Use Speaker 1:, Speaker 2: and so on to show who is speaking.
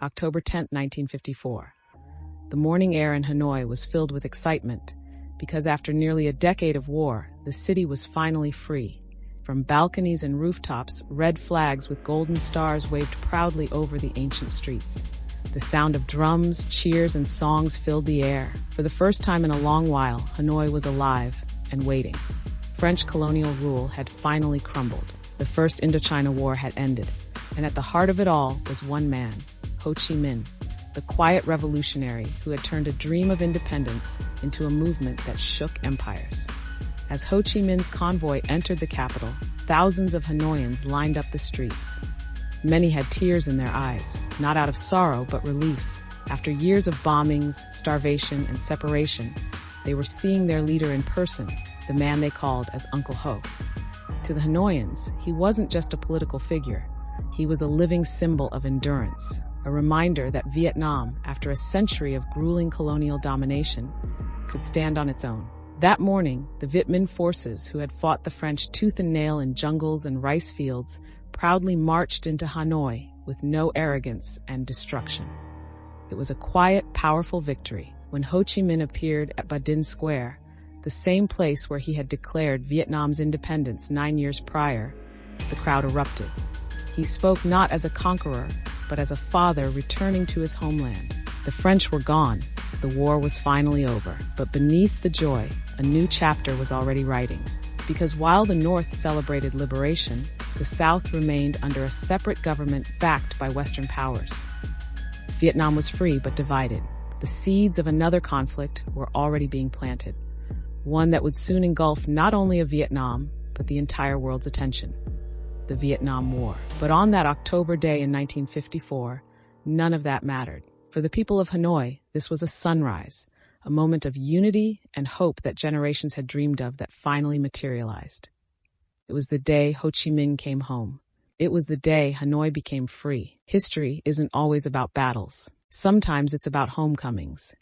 Speaker 1: October 10, 1954. The morning air in Hanoi was filled with excitement because after nearly a decade of war, the city was finally free. From balconies and rooftops, red flags with golden stars waved proudly over the ancient streets. The sound of drums, cheers, and songs filled the air. For the first time in a long while, Hanoi was alive and waiting. French colonial rule had finally crumbled. The First Indochina War had ended, and at the heart of it all was one man, Ho Chi Minh, the quiet revolutionary who had turned a dream of independence into a movement that shook empires. As Ho Chi Minh's convoy entered the capital, thousands of Hanoians lined up the streets. Many had tears in their eyes, not out of sorrow but relief. After years of bombings, starvation, and separation, they were seeing their leader in person, the man they called as Uncle Ho. To the Hanoians, he wasn't just a political figure. He was a living symbol of endurance, a reminder that Vietnam, after a century of grueling colonial domination, could stand on its own. That morning, the Viet Minh forces, who had fought the French tooth and nail in jungles and rice fields, proudly marched into Hanoi with no arrogance and destruction. It was a quiet, powerful victory. When Ho Chi Minh appeared at Ba Dinh Square, the same place where he had declared Vietnam's independence 9 years prior, the crowd erupted. He spoke not as a conqueror, but as a father returning to his homeland. The French were gone. The war was finally over. But beneath the joy, a new chapter was already writing. Because while the North celebrated liberation, the South remained under a separate government backed by Western powers. Vietnam was free but divided. The seeds of another conflict were already being planted, one that would soon engulf not only of Vietnam, but the entire world's attention. The Vietnam War. But on that October day in 1954, none of that mattered. For the people of Hanoi, this was a sunrise, a moment of unity and hope that generations had dreamed of that finally materialized. It was the day Ho Chi Minh came home. It was the day Hanoi became free. History isn't always about battles. Sometimes it's about homecomings.